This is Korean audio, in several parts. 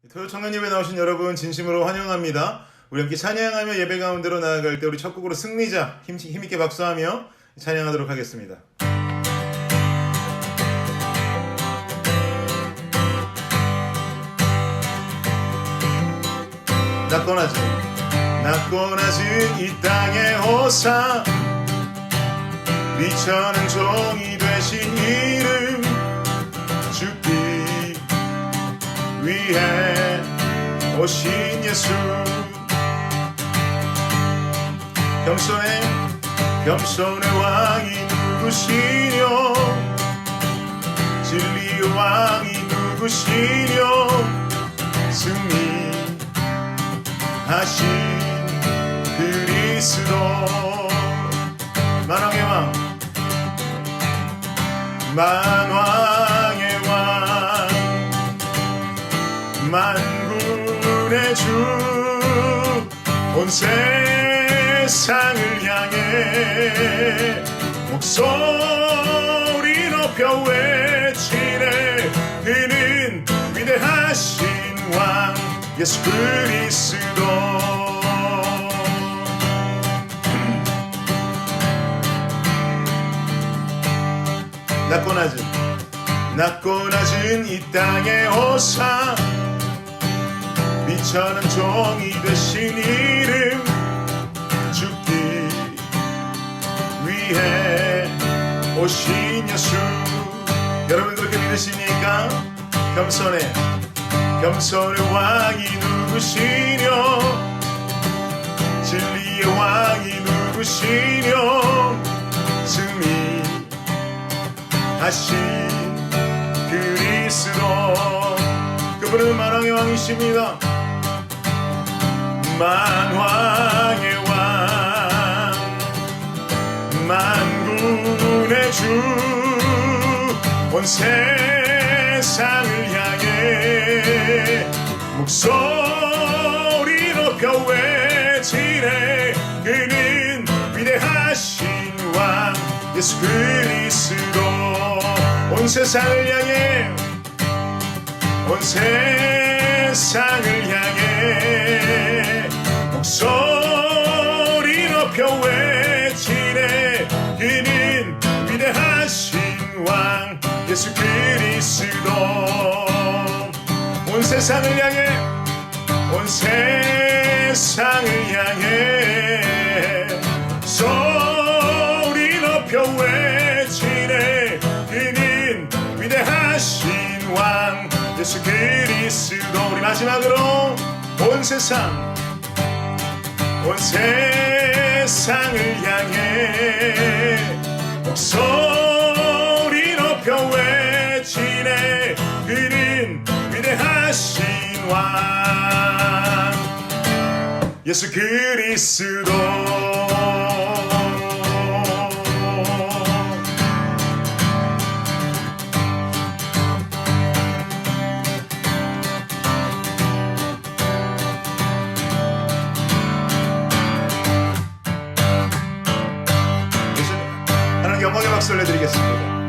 토요 청년 예배 나오신 여러분 진심으로 환영합니다. 우리 함께 찬양하며 예배 가운데로 나아갈 때 우리 첫 곡으로 승리자 힘있게 박수하며 찬양하도록 하겠습니다. 낮고 낮은 이 땅의 호사 미천한 종이 되신 이름 죽기 위해 오신 예수 겸손의 왕이 누구시뇨 진리의 왕이 누구시뇨 승리하신 그리스도 만왕의 왕 만왕의 왕 만군의 주 온 세상을 향해 목소리 높여 외치네 그는 위대하신 왕 예수 그리스도 낮고 낮은 이 땅의 호사 미천한 종이 되신 이름 죽기 위해 오신 예수 여러분 그렇게 믿으십니까? 겸손의 왕이 누구시뇨 진리의 왕이 누구시뇨 승리하신 그리스도 그분은 만왕의 왕이십니다. 만왕의 왕 만군의 주 온 세상을 향해 목소리 높여 외치네 그는 위대하신 왕 예수 그리스도 온 세상을 향해 목소리 높여 외치네 그는 위대하신 왕 예수 그리스도 온 세상을 향해 소리 높여 외치네 그는 위대하신 왕 예수 그리스도 우리 마지막으로 온 세상을 향해 목소리 높여 외치네 그는 위대하신 왕 예수 그리스도 영광의 박수 올려드리겠습니다.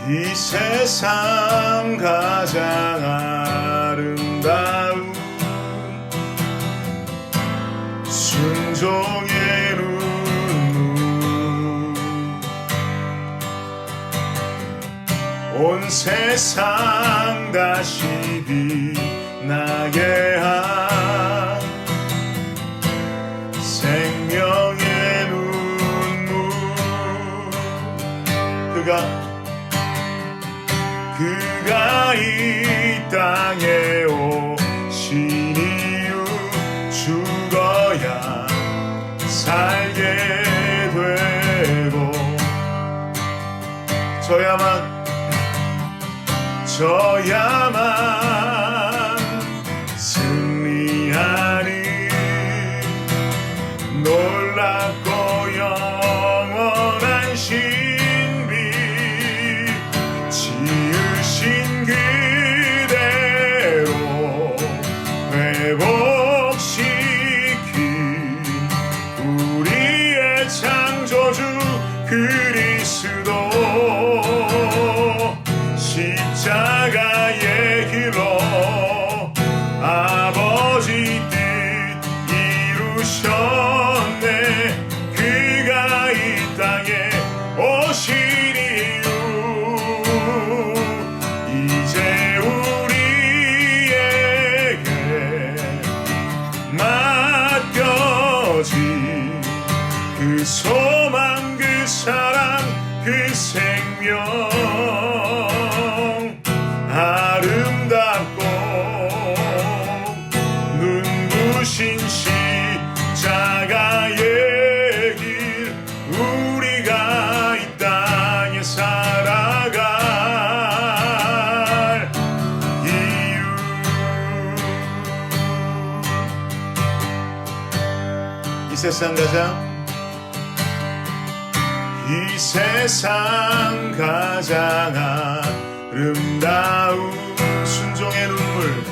이 세상 가장 아름다운 순종의 눈물 온 세상 다시 빛나게 한 생명의 눈물 그가 이 땅에 오신 이유 죽어야 살게 되고 저야만 승리하니 놀랍고 영원한 신비 그리스도 십자가의 길로 아버지 뜻 이루셨네. 그가 이 땅에 오신 이유 이제 우리에게 맡겨진 그 소망 그 사랑 그 생명 아름답고 눈부신 십자가의 길 우리가 이 땅에 살아갈 이유. 이 세상 가장 아름다운 순종의 눈물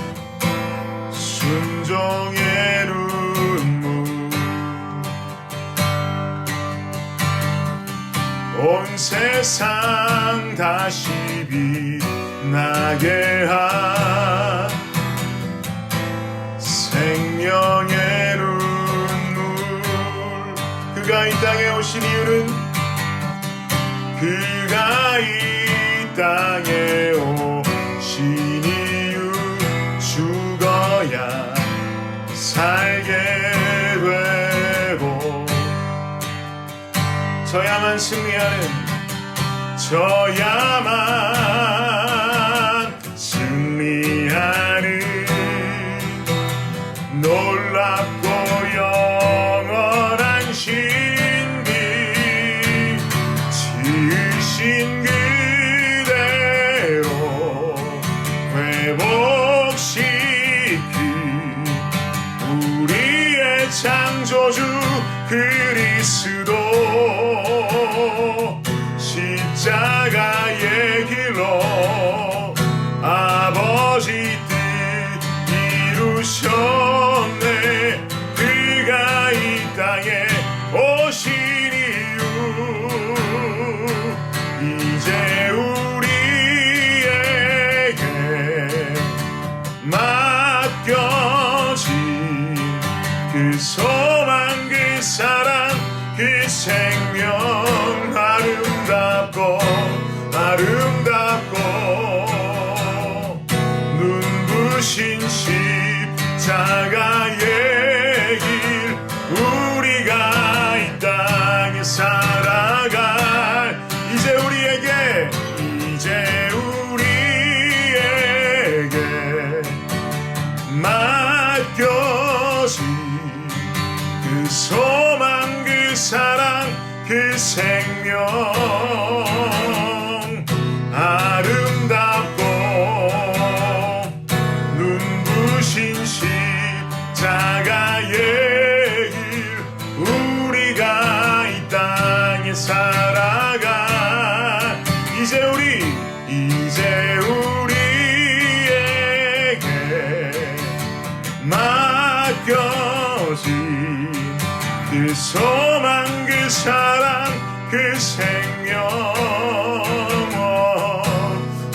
온 세상 다시 빛나게 한 생명의 눈물. 그가 이 땅에 오신 이유는 그가 이 땅에 오신 이유 죽어야 살게 되고 저야만 승리하는 놀랍고 영원한 신비 지으신 그대로 회복시킨 우리의 창조주 그리스도 십자가의 길로 아버지 뜻 이루셨네. 그가 이 땅에 오신 이유 이제 우리에게 맡겨진 그 소망 그 사랑 그 생명 아름답고 눈부신 십자가의 길 우리가 이 땅에 살아갈 이제 우리에게 맡겨진 그 소망 그 사랑 그 생명 아름답고 눈부신 십자가의 길 우리가 이 땅에 살아가 이제 우리에게 맡겨진 그 소망 그 사랑 그 생명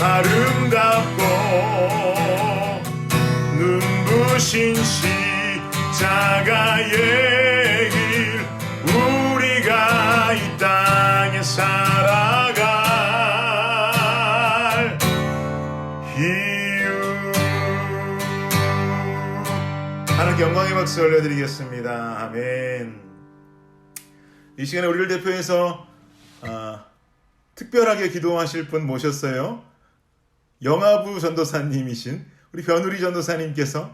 아름답고 눈부신 십자가의 길 우리가 이 땅에 살아갈 이유. 하나님께 영광의 박수 올려드리겠습니다. 아멘. 이 시간에 우리를 대표해서 특별하게 기도하실 분 모셨어요. 영아부 전도사님이신 우리 변우리 전도사님께서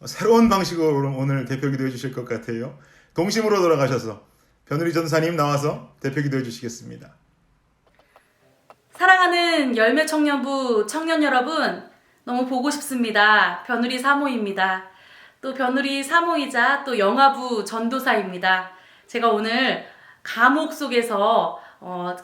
새로운 방식으로 오늘 대표 기도해 주실 것 같아요. 동심으로 돌아가셔서 변우리 전도사님 나와서 대표 기도해 주시겠습니다. 사랑하는 열매 청년부 청년 여러분, 너무 보고 싶습니다. 변우리 사모입니다. 또 변우리 사모이자 또 영아부 전도사입니다. 제가 오늘 감옥 속에서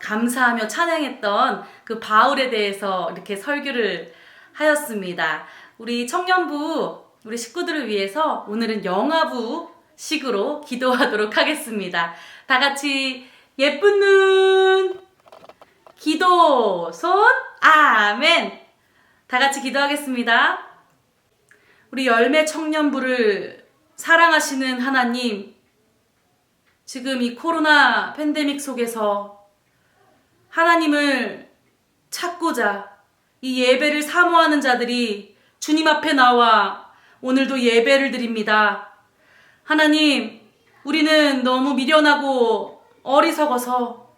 감사하며 찬양했던 그 바울에 대해서 이렇게 설교를 하였습니다. 우리 청년부, 우리 식구들을 위해서 오늘은 영아부 식으로 기도하도록 하겠습니다. 다 같이 예쁜 눈, 또 손, 아멘. 다 같이 기도하겠습니다. 우리 열매 청년부를 사랑하시는 하나님, 지금 이 코로나 팬데믹 속에서 하나님을 찾고자 이 예배를 사모하는 자들이 주님 앞에 나와 오늘도 예배를 드립니다. 하나님, 우리는 너무 미련하고 어리석어서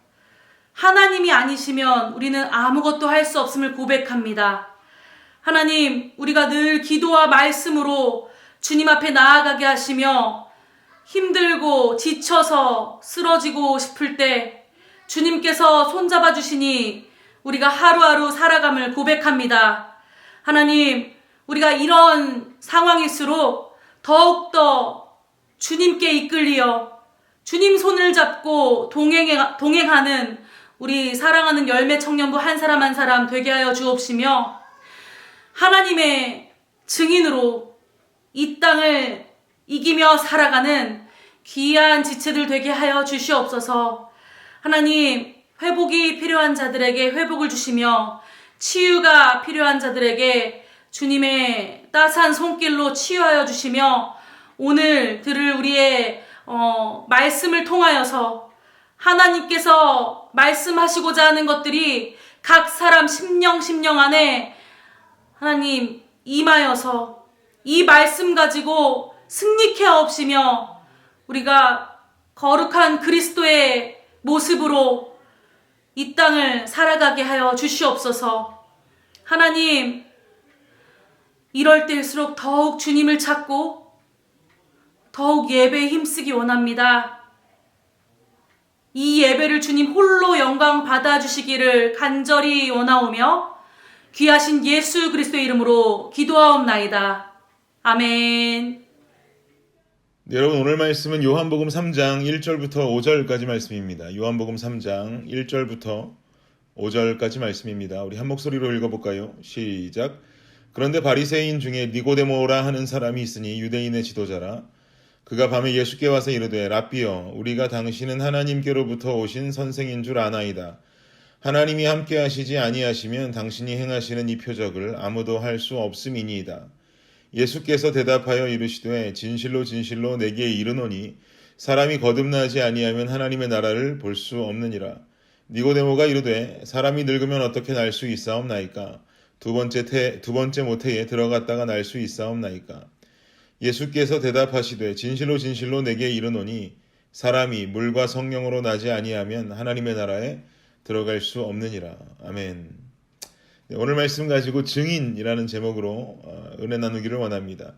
하나님이 아니시면 우리는 아무것도 할 수 없음을 고백합니다. 하나님, 우리가 늘 기도와 말씀으로 주님 앞에 나아가게 하시며 힘들고 지쳐서 쓰러지고 싶을 때 주님께서 손잡아 주시니 우리가 하루하루 살아감을 고백합니다. 하나님, 우리가 이런 상황일수록 더욱더 주님께 이끌리어 주님 손을 잡고 동행하는 우리 사랑하는 열매 청년부 한 사람 한 사람 되게 하여 주옵시며 하나님의 증인으로 이 땅을 이기며 살아가는 귀한 지체들 되게 하여 주시옵소서. 하나님, 회복이 필요한 자들에게 회복을 주시며 치유가 필요한 자들에게 주님의 따스한 손길로 치유하여 주시며 오늘 들을 우리의 말씀을 통하여서 하나님께서 말씀하시고자 하는 것들이 각 사람 심령 안에 하나님 임하여서 이 말씀 가지고 승리케 하옵시며 우리가 거룩한 그리스도의 모습으로 이 땅을 살아가게 하여 주시옵소서. 하나님, 이럴 때일수록 더욱 주님을 찾고 더욱 예배에 힘쓰기 원합니다. 이 예배를 주님 홀로 영광 받아주시기를 간절히 원하오며 귀하신 예수 그리스도의 이름으로 기도하옵나이다. 아멘. 네, 여러분, 오늘 말씀은 요한복음 3장 1절부터 5절까지 말씀입니다. 요한복음 3장 1절부터 5절까지 말씀입니다. 우리 한 목소리로 읽어볼까요? 시작. 그런데 바리새인 중에 니고데모라 하는 사람이 있으니 유대인의 지도자라. 그가 밤에 예수께 와서 이르되 랍비여, 우리가 당신은 하나님께로부터 오신 선생인 줄 아나이다. 하나님이 함께 하시지 아니하시면 당신이 행하시는 이 표적을 아무도 할 수 없음이니이다. 예수께서 대답하여 이르시되 진실로 진실로 내게 이르노니 사람이 거듭나지 아니하면 하나님의 나라를 볼 수 없느니라. 니고데모가 이르되 사람이 늙으면 어떻게 날 수 있사옵나이까? 두 번째 모태에 들어갔다가 날 수 있사옵나이까? 예수께서 대답하시되 진실로 진실로 내게 이르노니 사람이 물과 성령으로 나지 아니하면 하나님의 나라에 들어갈 수 없느니라. 아멘. 네, 오늘 말씀 가지고 증인이라는 제목으로 은혜 나누기를 원합니다.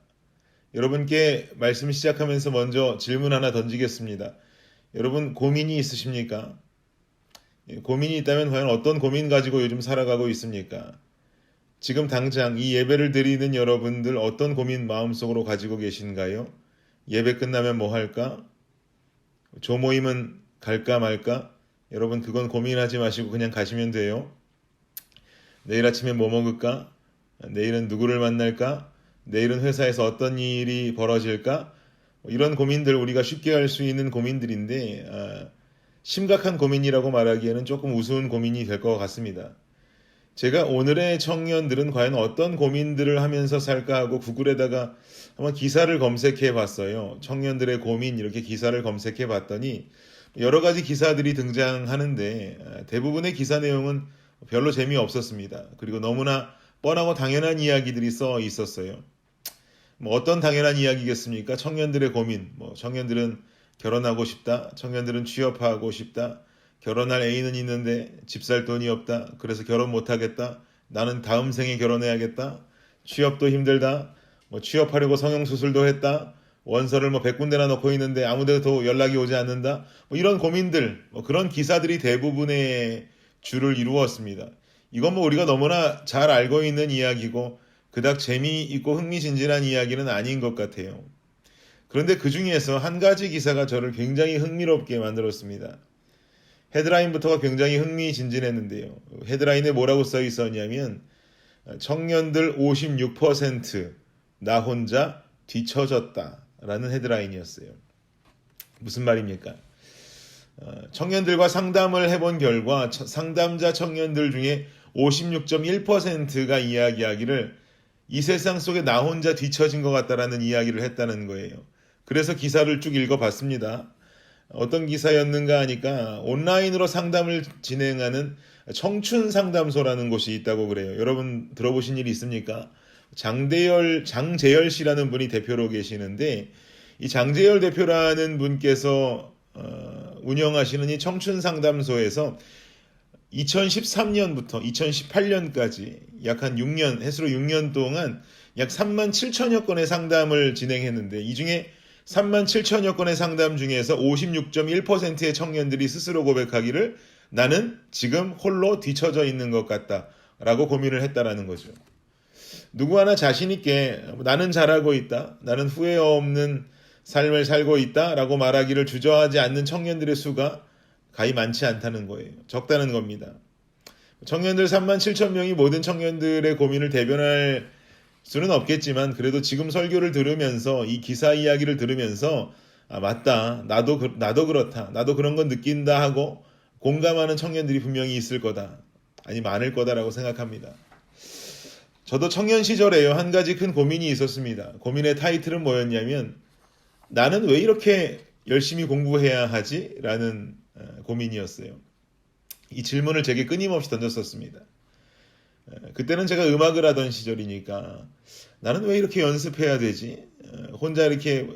여러분께 말씀 시작하면서 먼저 질문 하나 던지겠습니다. 여러분, 고민이 있으십니까? 고민이 있다면 과연 어떤 고민 가지고 요즘 살아가고 있습니까? 지금 당장 이 예배를 드리는 여러분들 어떤 고민 마음속으로 가지고 계신가요? 예배 끝나면 뭐 할까? 조모임은 갈까 말까? 여러분, 그건 고민하지 마시고 그냥 가시면 돼요. 내일 아침에 뭐 먹을까? 내일은 누구를 만날까? 내일은 회사에서 어떤 일이 벌어질까? 이런 고민들, 우리가 쉽게 할 수 있는 고민들인데 심각한 고민이라고 말하기에는 조금 우스운 고민이 될 것 같습니다. 제가 오늘의 청년들은 과연 어떤 고민들을 하면서 살까 하고 구글에다가 한번 기사를 검색해 봤어요. 청년들의 고민, 이렇게 기사를 검색해 봤더니 여러 가지 기사들이 등장하는데 대부분의 기사 내용은 별로 재미없었습니다. 그리고 너무나 뻔하고 당연한 이야기들이 써 있었어요. 어떤 당연한 이야기겠습니까? 청년들의 고민, 청년들은 결혼하고 싶다, 청년들은 취업하고 싶다, 결혼할 애인은 있는데 집 살 돈이 없다, 그래서 결혼 못하겠다, 나는 다음 생에 결혼해야겠다, 취업도 힘들다, 취업하려고 성형수술도 했다, 원서를 100군데나 넣고 있는데 아무데도 연락이 오지 않는다, 이런 고민들, 그런 기사들이 대부분의 주를 이루었습니다. 이건 우리가 너무나 잘 알고 있는 이야기고 그닥 재미있고 흥미진진한 이야기는 아닌 것 같아요. 그런데 그 중에서 한 가지 기사가 저를 굉장히 흥미롭게 만들었습니다. 헤드라인부터가 굉장히 흥미진진했는데요. 헤드라인에 뭐라고 써 있었냐면 청년들 56% 나 혼자 뒤처졌다 라는 헤드라인이었어요. 무슨 말입니까? 청년들과 상담을 해본 결과 상담자 청년들 중에 56.1%가 이야기하기를 이 세상 속에 나 혼자 뒤처진 것 같다라는 이야기를 했다는 거예요. 그래서 기사를 쭉 읽어봤습니다. 어떤 기사였는가 하니까 온라인으로 상담을 진행하는 청춘 상담소라는 곳이 있다고 그래요. 여러분 들어보신 일 있습니까? 장재열 씨라는 분이 대표로 계시는데 이 장재열 대표라는 분께서 운영하시는 이 청춘 상담소에서 2013년부터 2018년까지 약 한 6년, 해수로 6년 동안 약 3만 7천여 건의 상담을 진행했는데 이 중에 3만 7천여 건의 상담 중에서 56.1%의 청년들이 스스로 고백하기를 나는 지금 홀로 뒤처져 있는 것 같다 라고 고민을 했다라는 거죠. 누구 하나 자신 있게 나는 잘하고 있다, 나는 후회 없는 삶을 살고 있다 라고 말하기를 주저하지 않는 청년들의 수가 가히 많지 않다는 거예요. 적다는 겁니다. 청년들 3만 7천 명이 모든 청년들의 고민을 대변할 수는 없겠지만 그래도 지금 설교를 들으면서 이 기사 이야기를 들으면서 아 맞다, 나도 그렇다, 나도 그런 건 느낀다 하고 공감하는 청년들이 분명히 있을 거다, 아니 많을 거다라고 생각합니다. 저도 청년 시절에요 한 가지 큰 고민이 있었습니다. 고민의 타이틀은 뭐였냐면 나는 왜 이렇게 열심히 공부해야 하지? 라는 고민이었어요. 이 질문을 제게 끊임없이 던졌었습니다. 그때는 제가 음악을 하던 시절이니까 나는 왜 이렇게 연습해야 되지? 혼자 이렇게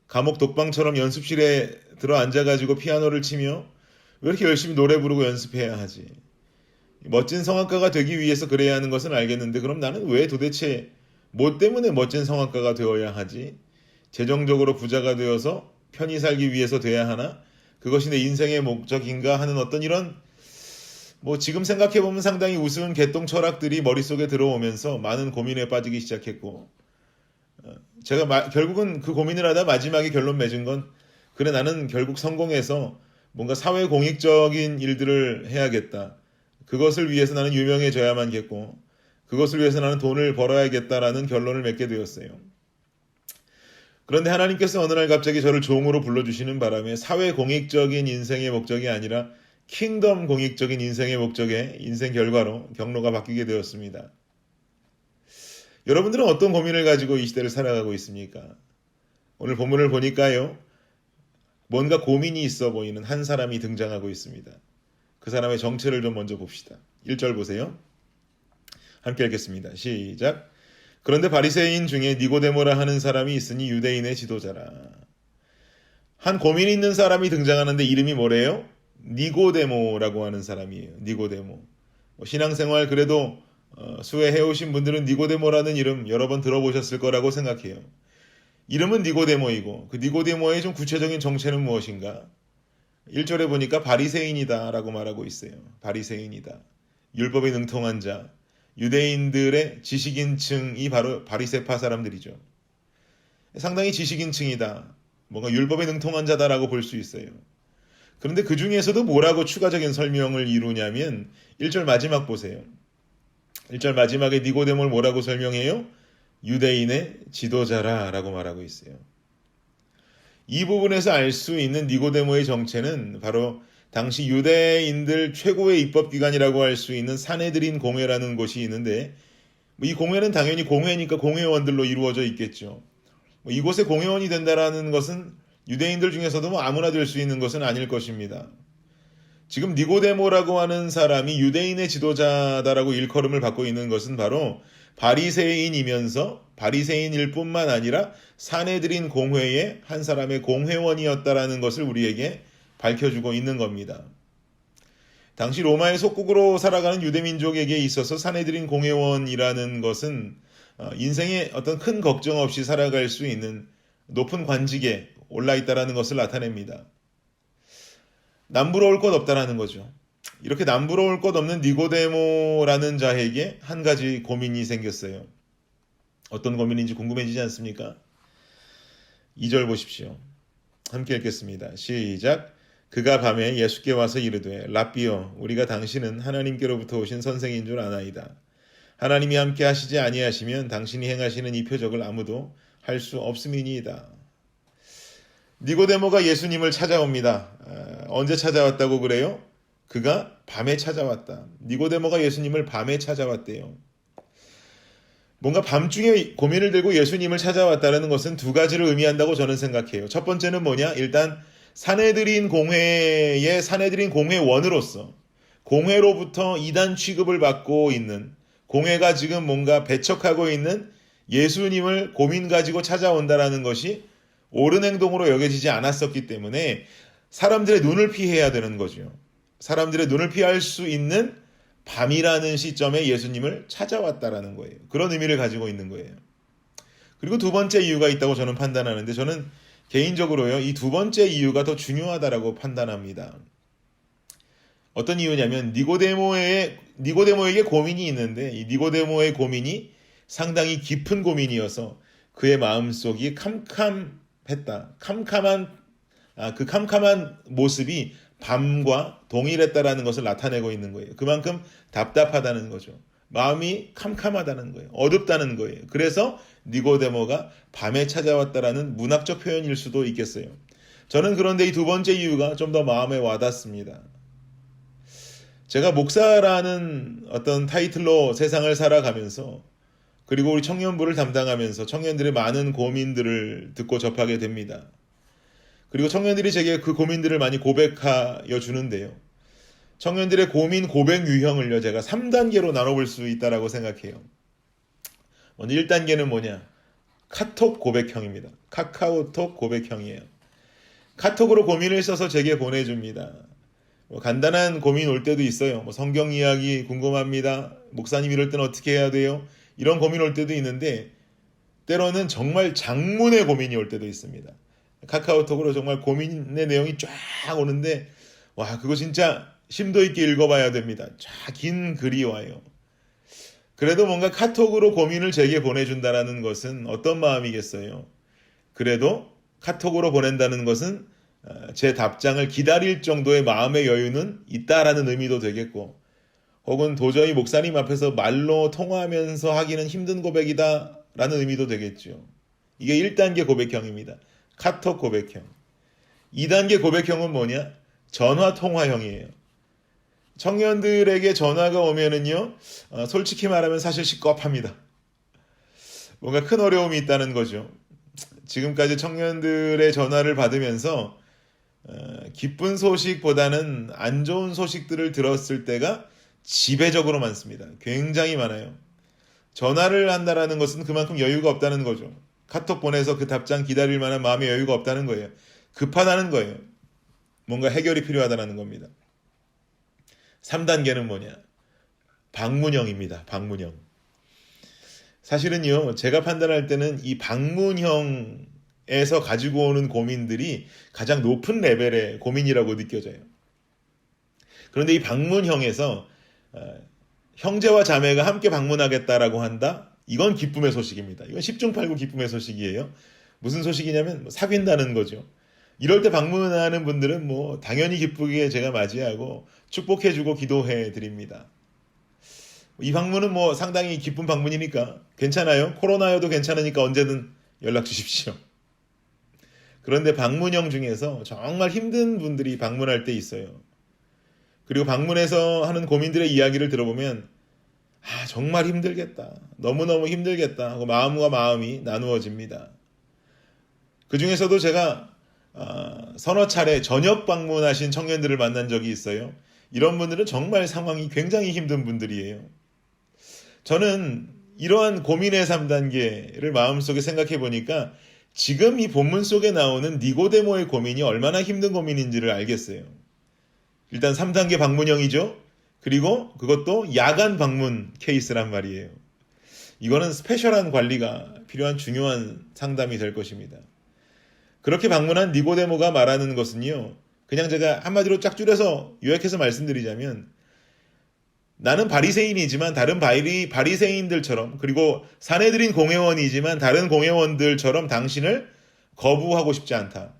감옥 독방처럼 연습실에 들어 앉아가지고 피아노를 치며 왜 이렇게 열심히 노래 부르고 연습해야 하지? 멋진 성악가가 되기 위해서 그래야 하는 것은 알겠는데 그럼 나는 왜 도대체 뭐 때문에 멋진 성악가가 되어야 하지? 재정적으로 부자가 되어서 편히 살기 위해서 돼야 하나? 그것이 내 인생의 목적인가 하는 어떤 이런 지금 생각해보면 상당히 우스운 개똥 철학들이 머릿속에 들어오면서 많은 고민에 빠지기 시작했고 제가 결국은 그 고민을 하다 마지막에 결론 맺은 건 그래 나는 결국 성공해서 뭔가 사회 공익적인 일들을 해야겠다. 그것을 위해서 나는 유명해져야만겠고 그것을 위해서 나는 돈을 벌어야겠다라는 결론을 맺게 되었어요. 그런데 하나님께서 어느 날 갑자기 저를 종으로 불러주시는 바람에 사회 공익적인 인생의 목적이 아니라 킹덤 공익적인 인생의 목적의 인생 결과로 경로가 바뀌게 되었습니다. 여러분들은 어떤 고민을 가지고 이 시대를 살아가고 있습니까? 오늘 본문을 보니까요. 뭔가 고민이 있어 보이는 한 사람이 등장하고 있습니다. 그 사람의 정체를 좀 먼저 봅시다. 1절 보세요. 함께 읽겠습니다. 시작. 그런데 바리새인 중에 니고데모라 하는 사람이 있으니 유대인의 지도자라. 한 고민 있는 사람이 등장하는데 이름이 뭐래요? 니고데모라고 하는 사람이에요. 니고데모. 신앙생활 그래도 수혜해오신 분들은 니고데모라는 이름 여러 번 들어보셨을 거라고 생각해요. 이름은 니고데모이고 그 니고데모의 좀 구체적인 정체는 무엇인가? 1절에 보니까 바리새인이다 라고 말하고 있어요. 바리새인이다. 율법에 능통한 자. 유대인들의 지식인층이 바로 바리새파 사람들이죠. 상당히 지식인층이다. 뭔가 율법에 능통한 자다라고 볼 수 있어요. 그런데 그 중에서도 뭐라고 추가적인 설명을 이루냐면 1절 마지막 보세요. 1절 마지막에 니고데모를 뭐라고 설명해요? 유대인의 지도자라 라고 말하고 있어요. 이 부분에서 알 수 있는 니고데모의 정체는 바로 당시 유대인들 최고의 입법기관이라고 할 수 있는 사네드린 공회라는 곳이 있는데 이 공회는 당연히 공회니까 공회원들로 이루어져 있겠죠. 이곳에 공회원이 된다라는 것은 유대인들 중에서도 아무나 될 수 있는 것은 아닐 것입니다. 지금 니고데모라고 하는 사람이 유대인의 지도자다라고 일컬음을 받고 있는 것은 바로 바리새인이면서 바리새인일 뿐만 아니라 사네드린 공회의 한 사람의 공회원이었다라는 것을 우리에게 밝혀주고 있는 겁니다. 당시 로마의 속국으로 살아가는 유대민족에게 있어서 사네드린 공회원이라는 것은 인생에 어떤 큰 걱정 없이 살아갈 수 있는 높은 관직에 올라있다라는 것을 나타냅니다. 남부러울 것 없다라는 거죠. 이렇게 남부러울 것 없는 니고데모라는 자에게 한 가지 고민이 생겼어요. 어떤 고민인지 궁금해지지 않습니까? 2절 보십시오. 함께 읽겠습니다. 시작. 그가 밤에 예수께 와서 이르되 랍비여 우리가 당신은 하나님께로부터 오신 선생인 줄 아나이다. 하나님이 함께 하시지 아니하시면 당신이 행하시는 이 표적을 아무도 할 수 없음이니이다. 니고데모가 예수님을 찾아옵니다. 언제 찾아왔다고 그래요? 그가 밤에 찾아왔다. 니고데모가 예수님을 밤에 찾아왔대요. 뭔가 밤중에 고민을 들고 예수님을 찾아왔다는 것은 두 가지를 의미한다고 저는 생각해요. 첫 번째는 뭐냐? 일단 사내들인 공회의 사내들인 공회원으로서 공회로부터 이단 취급을 받고 있는, 공회가 지금 뭔가 배척하고 있는 예수님을 고민 가지고 찾아온다라는 것이 옳은 행동으로 여겨지지 않았었기 때문에 사람들의 눈을 피해야 되는 거죠. 사람들의 눈을 피할 수 있는 밤이라는 시점에 예수님을 찾아왔다라는 거예요. 그런 의미를 가지고 있는 거예요. 그리고 두 번째 이유가 있다고 저는 판단하는데, 저는 개인적으로요, 이 두 번째 이유가 더 중요하다라고 판단합니다. 어떤 이유냐면 니고데모에게 고민이 있는데, 이 니고데모의 고민이 상당히 깊은 고민이어서 그의 마음속이 캄캄했다. 그 캄캄한 모습이 밤과 동일했다라는 것을 나타내고 있는 거예요. 그만큼 답답하다는 거죠. 마음이 캄캄하다는 거예요. 어둡다는 거예요. 그래서 니고데모가 밤에 찾아왔다라는 문학적 표현일 수도 있겠어요. 저는 그런데 이 두 번째 이유가 좀 더 마음에 와닿습니다. 제가 목사라는 어떤 타이틀로 세상을 살아가면서, 그리고 우리 청년부를 담당하면서 청년들의 많은 고민들을 듣고 접하게 됩니다. 그리고 청년들이 제게 그 고민들을 많이 고백하여 주는데요. 청년들의 고민 고백 유형을요, 제가 3단계로 나눠볼 수 있다고 생각해요. 먼저 1단계는 뭐냐? 카톡 고백형입니다. 카카오톡 고백형이에요. 카톡으로 고민을 써서 제게 보내줍니다. 간단한 고민 올 때도 있어요. 성경 이야기 궁금합니다. 목사님 이럴 때는 어떻게 해야 돼요? 이런 고민 올 때도 있는데, 때로는 정말 장문의 고민이 올 때도 있습니다. 카카오톡으로 정말 고민의 내용이 쫙 오는데, 와, 그거 진짜 심도 있게 읽어봐야 됩니다. 쫙 긴 글이 와요. 그래도 뭔가 카톡으로 고민을 제게 보내준다는 것은 어떤 마음이겠어요? 그래도 카톡으로 보낸다는 것은 제 답장을 기다릴 정도의 마음의 여유는 있다라는 의미도 되겠고, 혹은 도저히 목사님 앞에서 말로 통화하면서 하기는 힘든 고백이다 라는 의미도 되겠죠. 이게 1단계 고백형입니다. 카톡 고백형. 2단계 고백형은 뭐냐? 전화 통화형이에요. 청년들에게 전화가 오면은요, 솔직히 말하면 사실 식겁합니다. 뭔가 큰 어려움이 있다는 거죠. 지금까지 청년들의 전화를 받으면서 기쁜 소식보다는 안 좋은 소식들을 들었을 때가 지배적으로 많습니다. 굉장히 많아요. 전화를 한다라는 것은 그만큼 여유가 없다는 거죠. 카톡 보내서 그 답장 기다릴 만한 마음의 여유가 없다는 거예요. 급하다는 거예요. 뭔가 해결이 필요하다는 겁니다. 3단계는 뭐냐? 방문형입니다. 방문형. 사실은요, 제가 판단할 때는 이 방문형에서 가지고 오는 고민들이 가장 높은 레벨의 고민이라고 느껴져요. 그런데 이 방문형에서 형제와 자매가 함께 방문하겠다라고 한다? 이건 기쁨의 소식입니다. 이건 10중 8구 기쁨의 소식이에요. 무슨 소식이냐면 사귄다는 거죠. 이럴 때 방문하는 분들은 당연히 기쁘게 제가 맞이하고 축복해주고 기도해 드립니다. 이 방문은 상당히 기쁜 방문이니까 괜찮아요. 코로나여도 괜찮으니까 언제든 연락 주십시오. 그런데 방문형 중에서 정말 힘든 분들이 방문할 때 있어요. 그리고 방문해서 하는 고민들의 이야기를 들어보면 정말 힘들겠다. 너무너무 힘들겠다 하고 마음과 마음이 나누어집니다. 그 중에서도 제가 서너 차례 저녁 방문하신 청년들을 만난 적이 있어요. 이런 분들은 정말 상황이 굉장히 힘든 분들이에요. 저는 이러한 고민의 3단계를 마음속에 생각해 보니까 지금 이 본문 속에 나오는 니고데모의 고민이 얼마나 힘든 고민인지를 알겠어요. 일단 3단계 방문형이죠. 그리고 그것도 야간 방문 케이스란 말이에요. 이거는 스페셜한 관리가 필요한 중요한 상담이 될 것입니다. 그렇게 방문한 니고데모가 말하는 것은요, 그냥 제가 한마디로 쫙 줄여서 요약해서 말씀드리자면, 나는 바리새인이지만 다른 바리새인들처럼, 그리고 사내들인 공회원이지만 다른 공회원들처럼 당신을 거부하고 싶지 않다.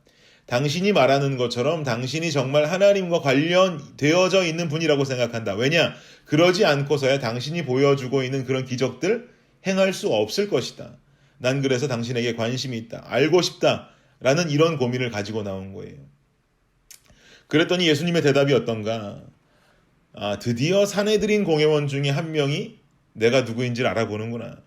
당신이 말하는 것처럼 당신이 정말 하나님과 관련되어져 있는 분이라고 생각한다. 왜냐? 그러지 않고서야 당신이 보여주고 있는 그런 기적들 행할 수 없을 것이다. 난 그래서 당신에게 관심이 있다. 알고 싶다. 라는 이런 고민을 가지고 나온 거예요. 그랬더니 예수님의 대답이 어떤가? 드디어 사내들인 공회원 중에 한 명이 내가 누구인지를 알아보는구나.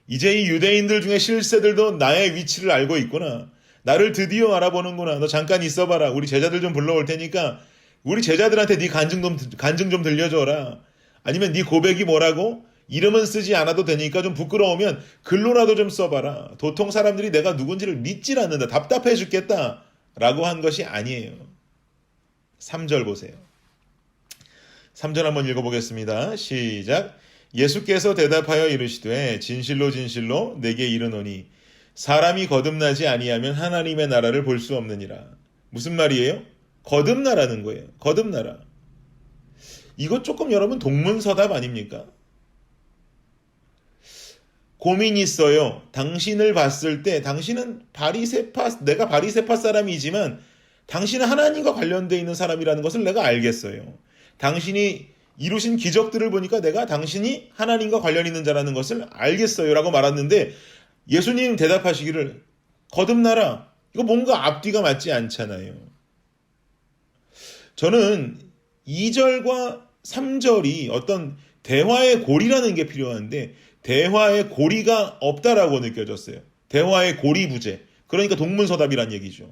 이제 이 유대인들 중에 실세들도 나의 위치를 알고 있구나. 나를 드디어 알아보는구나. 너 잠깐 있어봐라. 우리 제자들 좀 불러올 테니까 우리 제자들한테 네 간증 좀 들려줘라. 아니면 네 고백이 뭐라고? 이름은 쓰지 않아도 되니까 좀 부끄러우면 글로라도 좀 써봐라. 도통 사람들이 내가 누군지를 믿질 않는다. 답답해 죽겠다. 라고 한 것이 아니에요. 3절 보세요. 3절 한번 읽어보겠습니다. 시작. 예수께서 대답하여 이르시되 진실로 진실로 내게 이르노니 사람이 거듭나지 아니하면 하나님의 나라를 볼 수 없느니라. 무슨 말이에요? 거듭나라는 거예요. 거듭나라. 이것 조금 여러분 동문서답 아닙니까? 고민이 있어요. 당신을 봤을 때 당신은 내가 바리새파 사람이지만 당신은 하나님과 관련되어 있는 사람이라는 것을 내가 알겠어요. 당신이 이루신 기적들을 보니까 내가 당신이 하나님과 관련 있는 자라는 것을 알겠어요. 라고 말했는데 예수님 대답하시기를 거듭나라. 이거 뭔가 앞뒤가 맞지 않잖아요. 저는 2절과 3절이 어떤 대화의 고리라는 게 필요한데 대화의 고리가 없다라고 느껴졌어요. 대화의 고리 부재. 그러니까 동문서답이란 얘기죠.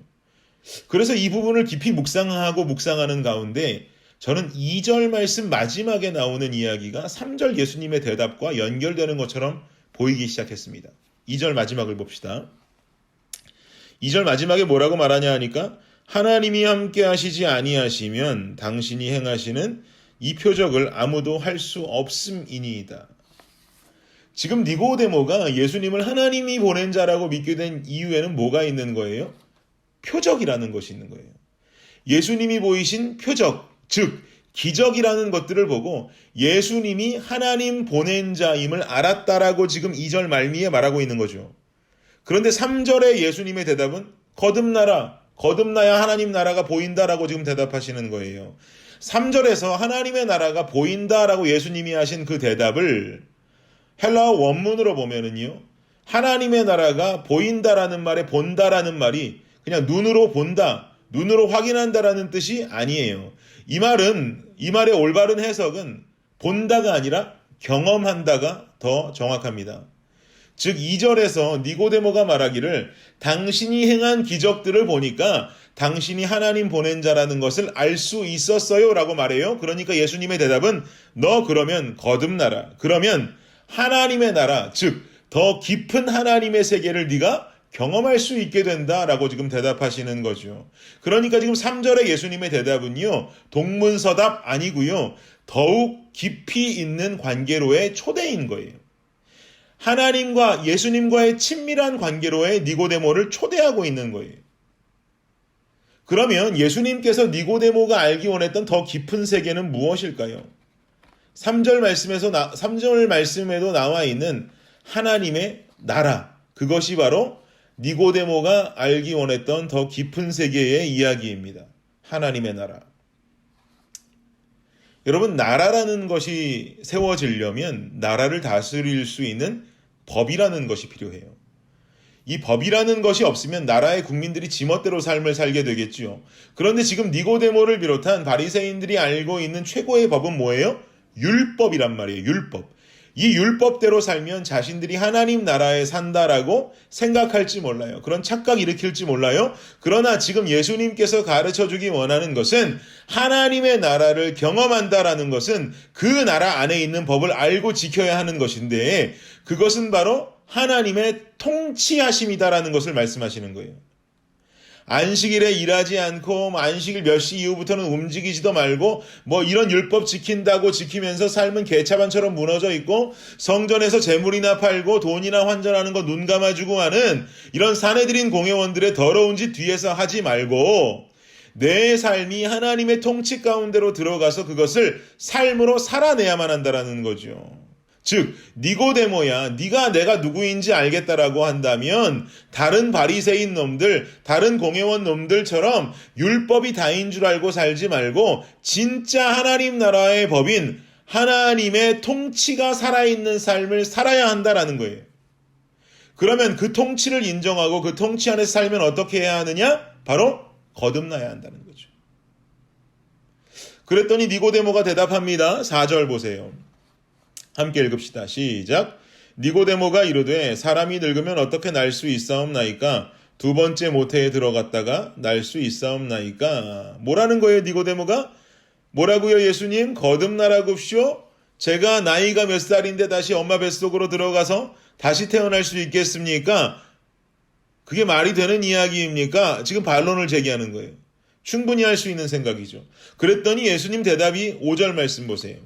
그래서 이 부분을 깊이 묵상하는 가운데 저는 2절 말씀 마지막에 나오는 이야기가 3절 예수님의 대답과 연결되는 것처럼 보이기 시작했습니다. 2절 마지막을 봅시다. 2절 마지막에 뭐라고 말하냐 하니까 하나님이 함께 하시지 아니하시면 당신이 행하시는 이 표적을 아무도 할 수 없음이니이다. 지금 니고데모가 예수님을 하나님이 보낸 자라고 믿게 된 이유에는 뭐가 있는 거예요? 표적이라는 것이 있는 거예요. 예수님이 보이신 표적, 즉 기적이라는 것들을 보고 예수님이 하나님 보낸 자임을 알았다라고 지금 2절 말미에 말하고 있는 거죠. 그런데 3절의 예수님의 대답은 거듭나야 하나님 나라가 보인다라고 지금 대답하시는 거예요. 3절에서 하나님의 나라가 보인다라고 예수님이 하신 그 대답을 헬라어 원문으로 보면은요, 하나님의 나라가 보인다라는 말에 본다라는 말이 그냥 눈으로 본다, 눈으로 확인한다라는 뜻이 아니에요. 이 말의 올바른 해석은 본다가 아니라 경험한다가 더 정확합니다. 즉 2절에서 니고데모가 말하기를 당신이 행한 기적들을 보니까 당신이 하나님 보낸 자라는 것을 알 수 있었어요 라고 말해요. 그러니까 예수님의 대답은 너 그러면 거듭나라. 그러면 하나님의 나라, 즉 더 깊은 하나님의 세계를 네가 경험할 수 있게 된다라고 지금 대답하시는 거죠. 그러니까 지금 3절의 예수님의 대답은요, 동문서답 아니고요, 더욱 깊이 있는 관계로의 초대인 거예요. 하나님과 예수님과의 친밀한 관계로의 니고데모를 초대하고 있는 거예요. 그러면 예수님께서 니고데모가 알기 원했던 더 깊은 세계는 무엇일까요? 3절 말씀에도 나와 있는 하나님의 나라, 그것이 바로 니고데모가 알기 원했던 더 깊은 세계의 이야기입니다. 하나님의 나라. 여러분, 나라라는 것이 세워지려면 나라를 다스릴 수 있는 법이라는 것이 필요해요. 이 법이라는 것이 없으면 나라의 국민들이 지멋대로 삶을 살게 되겠지요. 그런데 지금 니고데모를 비롯한 바리새인들이 알고 있는 최고의 법은 뭐예요? 율법이란 말이에요. 율법. 이 율법대로 살면 자신들이 하나님 나라에 산다라고 생각할지 몰라요. 그런 착각 일으킬지 몰라요. 그러나 지금 예수님께서 가르쳐주기 원하는 것은 하나님의 나라를 경험한다라는 것은 그 나라 안에 있는 법을 알고 지켜야 하는 것인데 그것은 바로 하나님의 통치하심이다라는 것을 말씀하시는 거예요. 안식일에 일하지 않고 안식일 몇 시 이후부터는 움직이지도 말고 이런 율법 지킨다고 지키면서 삶은 개차반처럼 무너져 있고 성전에서 재물이나 팔고 돈이나 환전하는 거 눈 감아주고 하는 이런 사내들인 공회원들의 더러운 짓 뒤에서 하지 말고 내 삶이 하나님의 통치 가운데로 들어가서 그것을 삶으로 살아내야만 한다라는 거죠. 즉 니고데모야, 네가 내가 누구인지 알겠다라고 한다면 다른 바리새인 놈들, 다른 공회원 놈들처럼 율법이 다인 줄 알고 살지 말고 진짜 하나님 나라의 법인 하나님의 통치가 살아있는 삶을 살아야 한다라는 거예요. 그러면 그 통치를 인정하고 그 통치 안에서 살면 어떻게 해야 하느냐? 바로 거듭나야 한다는 거죠. 그랬더니 니고데모가 대답합니다. 4절 보세요. 함께 읽읍시다. 시작. 니고데모가 이르되 사람이 늙으면 어떻게 날 수 있사옵나이까? 두 번째 모태에 들어갔다가 날 수 있사옵나이까? 뭐라는 거예요, 니고데모가? 뭐라고요, 예수님? 거듭나라고쇼? 제가 나이가 몇 살인데 다시 엄마 뱃속으로 들어가서 다시 태어날 수 있겠습니까? 그게 말이 되는 이야기입니까? 지금 반론을 제기하는 거예요. 충분히 할 수 있는 생각이죠. 그랬더니 예수님 대답이 5절 말씀 보세요.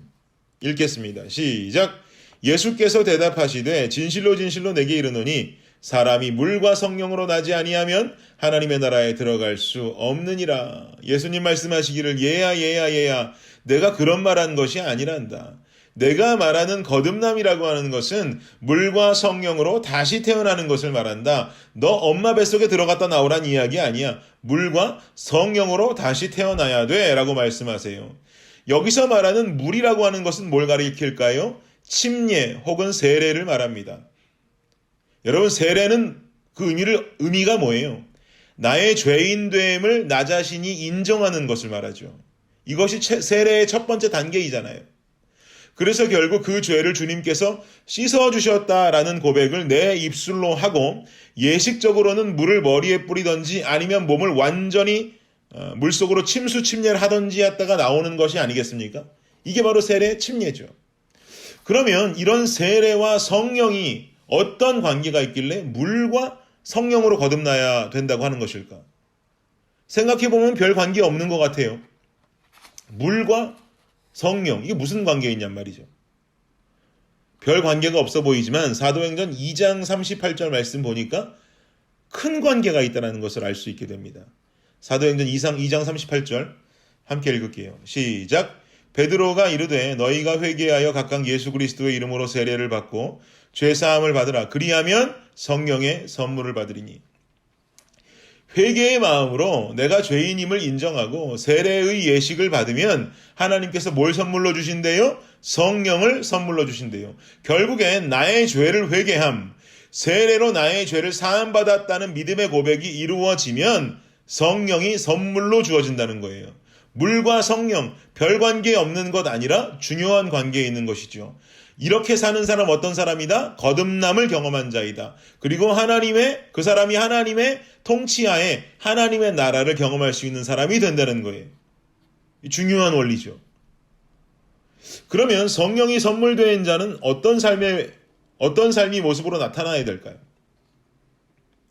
읽겠습니다. 시작. 예수께서 대답하시되 진실로 진실로 내게 이르노니 사람이 물과 성령으로 나지 아니하면 하나님의 나라에 들어갈 수 없느니라. 예수님 말씀하시기를 얘야 내가 그런 말한 것이 아니란다. 내가 말하는 거듭남이라고 하는 것은 물과 성령으로 다시 태어나는 것을 말한다. 너 엄마 뱃속에 들어갔다 나오란 이야기 아니야. 물과 성령으로 다시 태어나야 돼 라고 말씀하세요. 여기서 말하는 물이라고 하는 것은 뭘 가리킬까요? 침례 혹은 세례를 말합니다. 여러분, 세례는 그 의미가 뭐예요? 나의 죄인됨을 나 자신이 인정하는 것을 말하죠. 이것이 세례의 첫 번째 단계이잖아요. 그래서 결국 그 죄를 주님께서 씻어주셨다라는 고백을 내 입술로 하고 예식적으로는 물을 머리에 뿌리든지 아니면 몸을 완전히 물속으로 침례를 하든지 했다가 나오는 것이 아니겠습니까? 이게 바로 세례의 침례죠. 그러면 이런 세례와 성령이 어떤 관계가 있길래 물과 성령으로 거듭나야 된다고 하는 것일까? 생각해보면 별 관계 없는 것 같아요. 물과 성령, 이게 무슨 관계가 있냔 말이죠. 별 관계가 없어 보이지만 사도행전 2장 38절 말씀 보니까 큰 관계가 있다는 것을 알 수 있게 됩니다. 사도행전 2장 38절 함께 읽을게요. 시작. 베드로가 이르되 너희가 회개하여 각각 예수 그리스도의 이름으로 세례를 받고 죄사함을 받으라. 그리하면 성령의 선물을 받으리니. 회개의 마음으로 내가 죄인임을 인정하고 세례의 예식을 받으면 하나님께서 뭘 선물로 주신대요? 성령을 선물로 주신대요. 결국엔 나의 죄를 회개함, 세례로 나의 죄를 사함받았다는 믿음의 고백이 이루어지면 성령이 선물로 주어진다는 거예요. 물과 성령, 별 관계 없는 것 아니라 중요한 관계에 있는 것이죠. 이렇게 사는 사람 어떤 사람이다? 거듭남을 경험한 자이다. 그리고 그 사람이 하나님의 통치하에 하나님의 나라를 경험할 수 있는 사람이 된다는 거예요. 중요한 원리죠. 그러면 성령이 선물된 자는 어떤 삶이 모습으로 나타나야 될까요?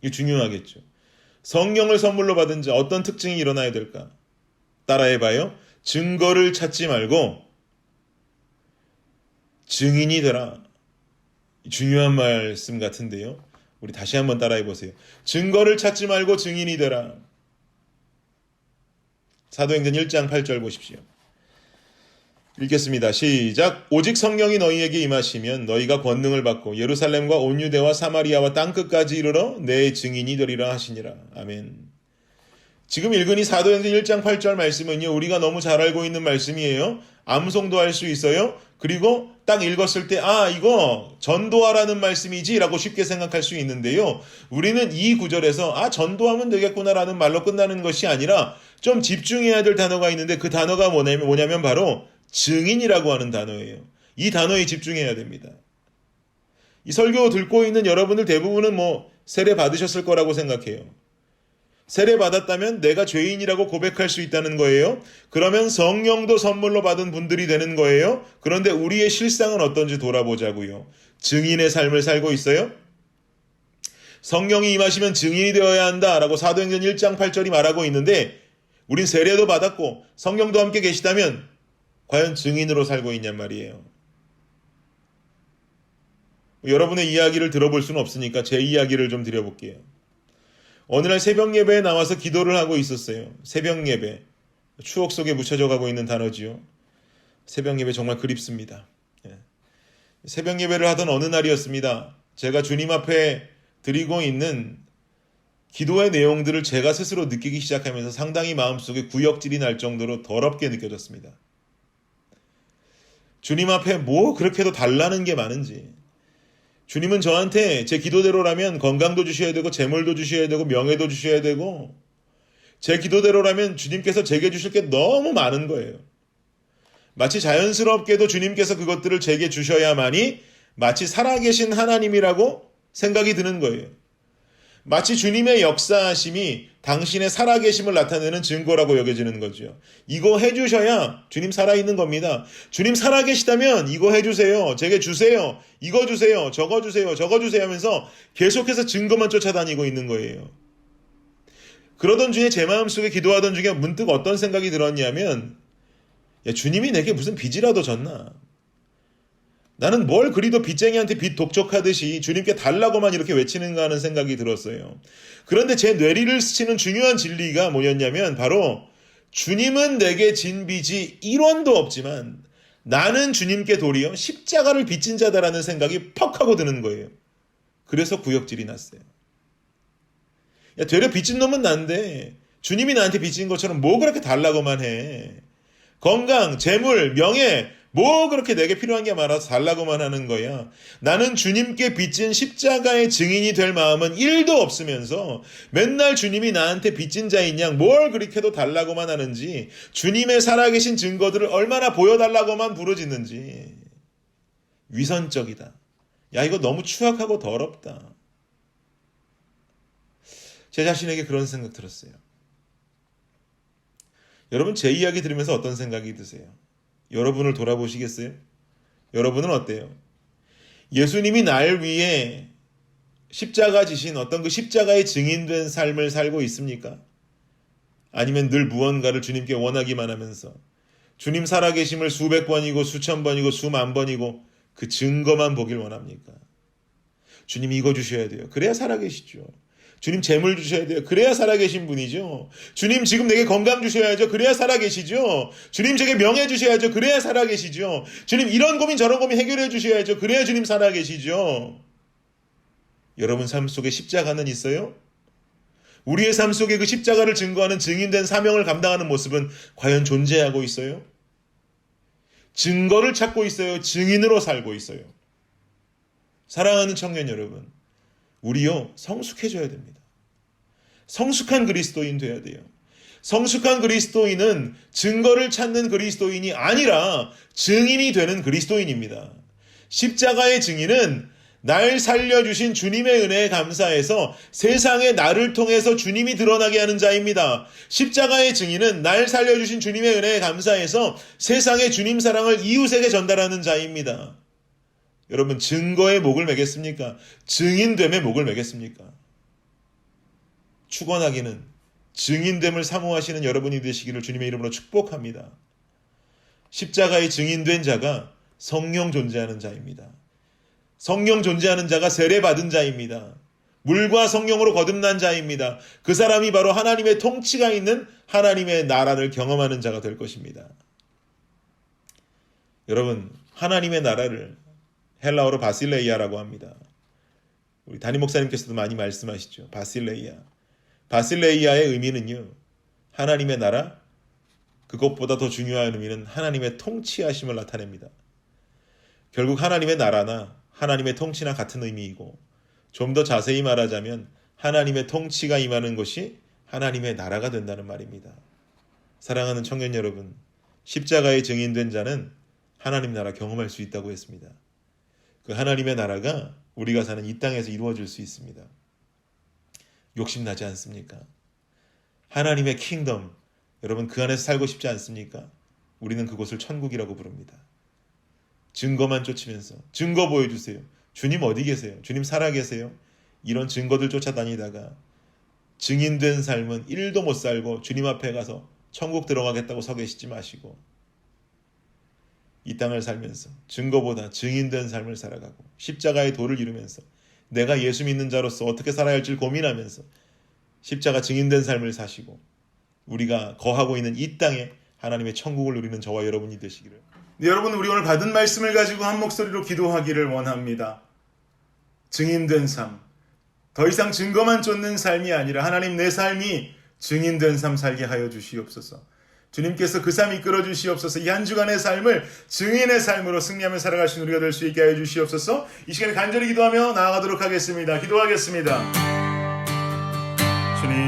이게 중요하겠죠. 성령을 선물로 받은 자 어떤 특징이 일어나야 될까? 따라해봐요. 증거를 찾지 말고 증인이 되라. 중요한 말씀 같은데요. 우리 다시 한번 따라해보세요. 증거를 찾지 말고 증인이 되라. 사도행전 1장 8절 보십시오. 읽겠습니다. 시작. 오직 성령이 너희에게 임하시면 너희가 권능을 받고 예루살렘과 온 유대와 사마리아와 땅끝까지 이르러 내 증인이 되리라 하시니라. 아멘. 지금 읽은 이 사도행전 1장 8절 말씀은요, 우리가 너무 잘 알고 있는 말씀이에요. 암송도 할 수 있어요. 그리고 딱 읽었을 때 이거 전도하라는 말씀이지 라고 쉽게 생각할 수 있는데요. 우리는 이 구절에서 전도하면 되겠구나라는 말로 끝나는 것이 아니라 좀 집중해야 될 단어가 있는데 그 단어가 뭐냐면 바로 증인이라고 하는 단어예요. 이 단어에 집중해야 됩니다. 이 설교 듣고 있는 여러분들 대부분은 세례 받으셨을 거라고 생각해요. 세례 받았다면 내가 죄인이라고 고백할 수 있다는 거예요. 그러면 성령도 선물로 받은 분들이 되는 거예요. 그런데 우리의 실상은 어떤지 돌아보자고요. 증인의 삶을 살고 있어요? 성령이 임하시면 증인이 되어야 한다라고 사도행전 1장 8절이 말하고 있는데 우린 세례도 받았고 성령도 함께 계시다면 과연 증인으로 살고 있냔 말이에요. 여러분의 이야기를 들어볼 수는 없으니까 제 이야기를 좀 드려볼게요. 어느 날 새벽 예배에 나와서 기도를 하고 있었어요. 새벽 예배. 추억 속에 묻혀져 가고 있는 단어지요. 새벽 예배 정말 그립습니다. 새벽 예배를 하던 어느 날이었습니다. 제가 주님 앞에 드리고 있는 기도의 내용들을 제가 스스로 느끼기 시작하면서 상당히 마음속에 구역질이 날 정도로 더럽게 느껴졌습니다. 주님 앞에 그렇게도 달라는 게 많은지, 주님은 저한테 제 기도대로라면 건강도 주셔야 되고 재물도 주셔야 되고 명예도 주셔야 되고 제 기도대로라면 주님께서 제게 주실 게 너무 많은 거예요. 마치 자연스럽게도 주님께서 그것들을 제게 주셔야만이 마치 살아계신 하나님이라고 생각이 드는 거예요. 마치 주님의 역사하심이 당신의 살아계심을 나타내는 증거라고 여겨지는 거죠. 이거 해주셔야 주님 살아있는 겁니다. 주님 살아계시다면 이거 해주세요. 제게 주세요. 이거 주세요. 저거 주세요. 저거 주세요 하면서 계속해서 증거만 쫓아다니고 있는 거예요. 그러던 중에 제 마음속에 기도하던 중에 문득 어떤 생각이 들었냐면 야, 주님이 내게 무슨 빚이라도 졌나? 나는 뭘 그리도 빚쟁이한테 빚 독촉하듯이 주님께 달라고만 이렇게 외치는가 하는 생각이 들었어요. 그런데 제 뇌리를 스치는 중요한 진리가 뭐였냐면 바로 주님은 내게 진 빚이 1원도 없지만 나는 주님께 도리어 십자가를 빚진 자다라는 생각이 퍽 하고 드는 거예요. 그래서 구역질이 났어요. 야, 되려 빚진 놈은 난데 주님이 나한테 빚진 것처럼 뭐 그렇게 달라고만 해. 건강, 재물, 명예 뭐 그렇게 내게 필요한 게 많아서 달라고만 하는 거야. 나는 주님께 빚진 십자가의 증인이 될 마음은 1도 없으면서 맨날 주님이 나한테 빚진 자인 양 뭘 그렇게도 달라고만 하는지 주님의 살아계신 증거들을 얼마나 보여달라고만 부르짖는지 위선적이다. 야, 이거 너무 추악하고 더럽다. 제 자신에게 그런 생각 들었어요. 여러분 제 이야기 들으면서 어떤 생각이 드세요? 여러분을 돌아보시겠어요? 여러분은 어때요? 예수님이 날 위해 십자가 지신 어떤 그 십자가의 증인된 삶을 살고 있습니까? 아니면 늘 무언가를 주님께 원하기만 하면서 주님 살아계심을 수백 번이고 수천 번이고 수만 번이고 그 증거만 보길 원합니까? 주님 이거 주셔야 돼요. 그래야 살아계시죠. 주님 재물 주셔야 돼요. 그래야 살아계신 분이죠. 주님 지금 내게 건강 주셔야죠. 그래야 살아계시죠. 주님 제게 명예 주셔야죠. 그래야 살아계시죠. 주님 이런 고민 저런 고민 해결해 주셔야죠. 그래야 주님 살아계시죠. 여러분 삶 속에 십자가는 있어요? 우리의 삶 속에 그 십자가를 증거하는 증인된 사명을 감당하는 모습은 과연 존재하고 있어요? 증거를 찾고 있어요? 증인으로 살고 있어요? 사랑하는 청년 여러분, 우리요 성숙해져야 됩니다. 성숙한 그리스도인 돼야 돼요. 성숙한 그리스도인은 증거를 찾는 그리스도인이 아니라 증인이 되는 그리스도인입니다. 십자가의 증인은 날 살려주신 주님의 은혜에 감사해서 세상에 나를 통해서 주님이 드러나게 하는 자입니다. 십자가의 증인은 날 살려주신 주님의 은혜에 감사해서 세상에 주님 사랑을 이웃에게 전달하는 자입니다. 여러분 증거에 목을 매겠습니까? 증인됨에 목을 매겠습니까? 축원하기는 증인됨을 사모하시는 여러분이 되시기를 주님의 이름으로 축복합니다. 십자가의 증인된 자가 성령 존재하는 자입니다. 성령 존재하는 자가 세례받은 자입니다. 물과 성령으로 거듭난 자입니다. 그 사람이 바로 하나님의 통치가 있는 하나님의 나라를 경험하는 자가 될 것입니다. 여러분 하나님의 나라를 헬라어로 바실레이아라고 합니다. 우리 담임 목사님께서도 많이 말씀하시죠. 바실레이아. 바실레이아의 의미는요. 하나님의 나라, 그것보다 더 중요한 의미는 하나님의 통치하심을 나타냅니다. 결국 하나님의 나라나 하나님의 통치나 같은 의미이고 좀 더 자세히 말하자면 하나님의 통치가 임하는 것이 하나님의 나라가 된다는 말입니다. 사랑하는 청년 여러분, 십자가의 증인된 자는 하나님 나라 경험할 수 있다고 했습니다. 그 하나님의 나라가 우리가 사는 이 땅에서 이루어질 수 있습니다. 욕심나지 않습니까? 하나님의 킹덤, 여러분 그 안에서 살고 싶지 않습니까? 우리는 그곳을 천국이라고 부릅니다. 증거만 쫓으면서 증거 보여주세요. 주님 어디 계세요? 주님 살아계세요? 이런 증거들 쫓아다니다가 증인된 삶은 1도 못 살고 주님 앞에 가서 천국 들어가겠다고 서 계시지 마시고 이 땅을 살면서 증거보다 증인된 삶을 살아가고 십자가의 도를 이루면서 내가 예수 믿는 자로서 어떻게 살아야 할지 고민하면서 십자가 증인된 삶을 사시고 우리가 거하고 있는 이 땅에 하나님의 천국을 누리는 저와 여러분이 되시기를. 네, 여러분 우리 오늘 받은 말씀을 가지고 한 목소리로 기도하기를 원합니다. 증인된 삶, 더 이상 증거만 쫓는 삶이 아니라 하나님 내 삶이 증인된 삶 살게 하여 주시옵소서. 주님께서 그 삶 이끌어 주시옵소서. 이 한 주간의 삶을 증인의 삶으로 승리하며 살아갈 수 있는 우리가 될 수 있게 하여 주시옵소서. 이 시간에 간절히 기도하며 나아가도록 하겠습니다. 기도하겠습니다. 주님,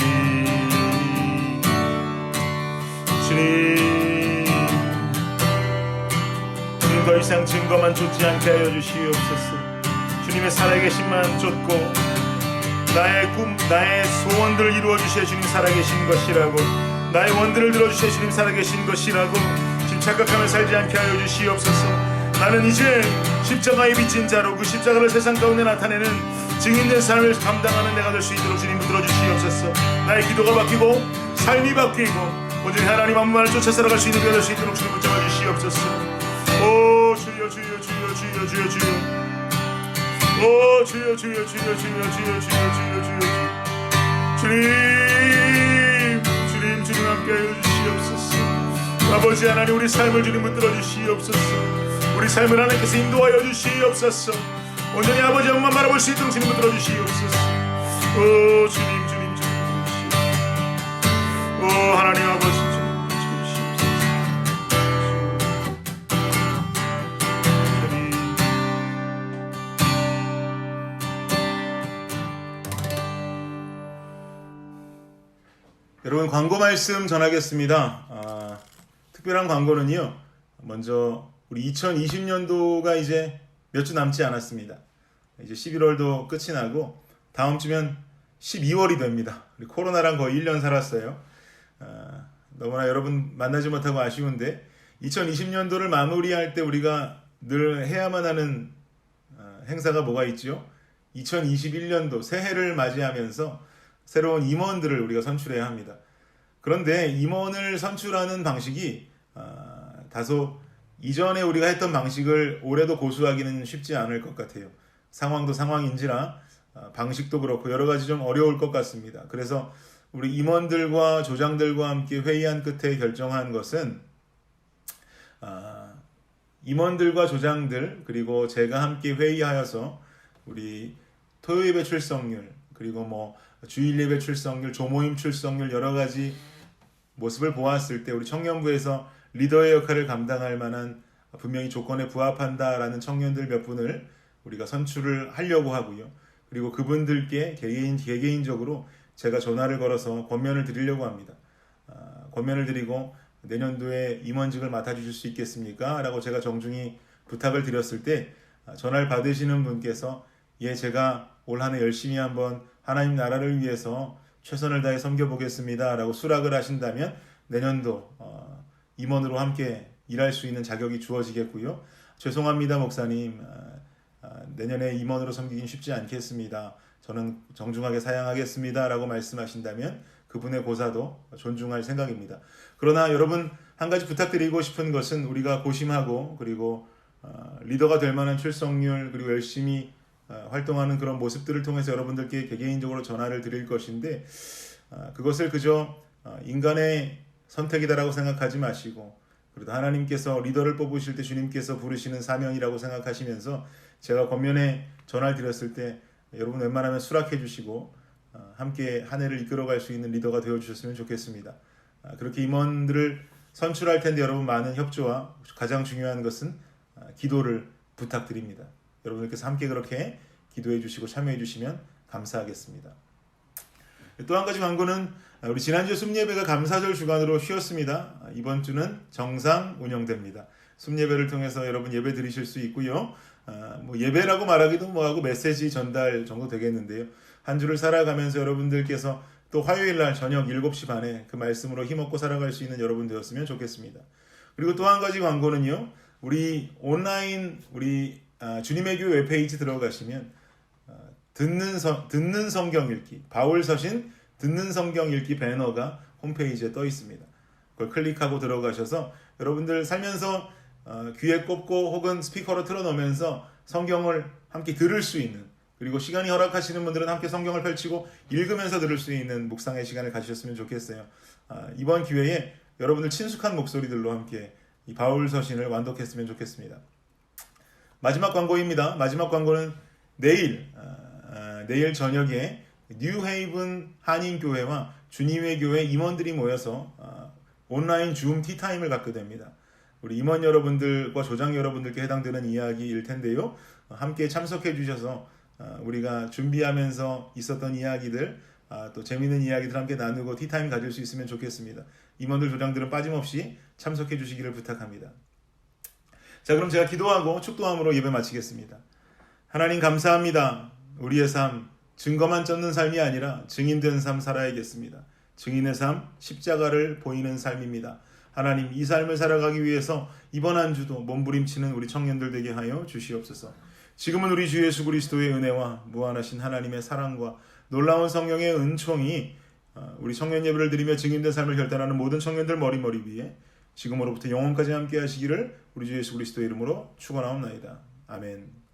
더 이상 증거만 쫓지 않게 하여 주시옵소서. 주님의 살아계심만 쫓고 나의 꿈, 나의 소원들을 이루어 주시어 주님 살아계신 것이라고, 나의 원들을 들어주시어 주님 살아계신 것이라고 지금 착각하며 살지 않게 하여 주시옵소서. 나는 이제 십자가에 비친 자로 그 십자가를 세상 가운데 나타내는 증인된 삶을 감당하는 내가 될 수 있도록 주님 붙들어 주시옵소서. 나의 기도가 바뀌고 삶이 바뀌고 온전히 하나님 한 분만을 쫓아 살아갈 수 있는 내가 될 수 있도록 주님 붙잡아 주시옵소서. 오 주여 주여 주여 주여 주여 주여, 오 주여 주여 주여 주여 주여 주여 주여 주님, 주님 함께 하여 주시옵소서. 아버지 하나님, 우리 삶을 주님 붙들어 주시옵소서. 우리 삶을 하나님께서 인도하여 주시옵소서. 온전히 아버지 한 분만 바라볼 수 있도록 주님 붙들어 주시옵소서. 오 주님 오 하나님 아버지 주님 주시옵소서. 여러분, 광고 말씀 전하겠습니다. 특별한 광고는요, 먼저 우리 2020년도가 이제 몇 주 남지 않았습니다. 이제 11월도 끝이 나고 다음 주면 12월이 됩니다. 우리 코로나랑 거의 1년 살았어요. 너무나 여러분 만나지 못하고 아쉬운데 2020년도를 마무리할 때 우리가 늘 해야만 하는 행사가 뭐가 있죠? 2021년도 새해를 맞이하면서 새로운 임원들을 우리가 선출해야 합니다. 그런데 임원을 선출하는 방식이 다소 이전에 우리가 했던 방식을 올해도 고수하기는 쉽지 않을 것 같아요. 상황도 상황인지라 방식도 그렇고 여러 가지 좀 어려울 것 같습니다. 그래서 우리 임원들과 조장들과 함께 회의한 끝에 결정한 것은 임원들과 조장들 그리고 제가 함께 회의하여서 우리 토요예배 출석률 그리고 뭐 주일예배 출석률, 조모임 출석률 여러 가지 모습을 보았을 때 우리 청년부에서 리더의 역할을 감당할 만한 분명히 조건에 부합한다라는 청년들 몇 분을 우리가 선출을 하려고 하고요. 그리고 그분들께 개개인적으로 제가 전화를 걸어서 권면을 드리려고 합니다. 권면을 드리고 내년도에 임원직을 맡아주실 수 있겠습니까? 라고 제가 정중히 부탁을 드렸을 때 전화를 받으시는 분께서 예, 제가 올 한 해 열심히 한번 하나님 나라를 위해서 최선을 다해 섬겨보겠습니다 라고 수락을 하신다면 내년도 임원으로 함께 일할 수 있는 자격이 주어지겠고요. 죄송합니다 목사님, 내년에 임원으로 섬기긴 쉽지 않겠습니다. 저는 정중하게 사양하겠습니다 라고 말씀하신다면 그분의 고사도 존중할 생각입니다. 그러나 여러분, 한 가지 부탁드리고 싶은 것은 우리가 고심하고 그리고 리더가 될 만한 출석률 그리고 열심히 활동하는 그런 모습들을 통해서 여러분들께 개개인적으로 전화를 드릴 것인데 그것을 그저 인간의 선택이다라고 생각하지 마시고 그래도 하나님께서 리더를 뽑으실 때 주님께서 부르시는 사명이라고 생각하시면서 제가 권면에 전화를 드렸을 때 여러분 웬만하면 수락해 주시고 함께 한 해를 이끌어갈 수 있는 리더가 되어주셨으면 좋겠습니다. 그렇게 임원들을 선출할 텐데 여러분 많은 협조와 가장 중요한 것은 기도를 부탁드립니다. 여러분들께서 함께 그렇게 기도해 주시고 참여해 주시면 감사하겠습니다. 또 한 가지 광고는 우리 지난주 숨예배가 감사절 주간으로 쉬었습니다. 이번 주는 정상 운영됩니다. 숨예배를 통해서 여러분 예배 드리실 수 있고요. 뭐 예배라고 말하기도 뭐하고 메시지 전달 정도 되겠는데요. 한 주를 살아가면서 여러분들께서 또 화요일 날 저녁 7시 반에 그 말씀으로 힘없고 살아갈 수 있는 여러분 되었으면 좋겠습니다. 그리고 또 한 가지 광고는요. 우리 온라인 우리 주님의 교회 웹페이지 들어가시면 듣는 성경 읽기 바울 서신 듣는 성경 읽기 배너가 홈페이지에 떠 있습니다. 그걸 클릭하고 들어가셔서 여러분들 살면서 귀에 꼽고 혹은 스피커로 틀어놓으면서 성경을 함께 들을 수 있는 그리고 시간이 허락하시는 분들은 함께 성경을 펼치고 읽으면서 들을 수 있는 묵상의 시간을 가지셨으면 좋겠어요. 이번 기회에 여러분들 친숙한 목소리들로 함께 이 바울 서신을 완독했으면 좋겠습니다. 마지막 광고입니다. 마지막 광고는 내일 저녁에 뉴헤이븐 한인교회와 주님의 교회 임원들이 모여서 온라인 줌 티타임을 갖게 됩니다. 우리 임원 여러분들과 조장 여러분들께 해당되는 이야기일 텐데요. 함께 참석해 주셔서 우리가 준비하면서 있었던 이야기들, 또 재미있는 이야기들 함께 나누고 티타임 가질 수 있으면 좋겠습니다. 임원들, 조장들은 빠짐없이 참석해 주시기를 부탁합니다. 자, 그럼 제가 기도하고 축도함으로 예배 마치겠습니다. 하나님 감사합니다. 우리의 삶, 증거만 쫓는 삶이 아니라 증인된 삶 살아야겠습니다. 증인의 삶, 십자가를 보이는 삶입니다. 하나님, 이 삶을 살아가기 위해서 이번 한 주도 몸부림치는 우리 청년들 되게 하여 주시옵소서. 지금은 우리 주 예수 그리스도의 은혜와 무한하신 하나님의 사랑과 놀라운 성령의 은총이 우리 청년 예배를 드리며 증인된 삶을 결단하는 모든 청년들 머리 위에 지금으로부터 영원까지 함께 하시기를 우리 주 예수 그리스도의 이름으로 축원하옵나이다. 아멘.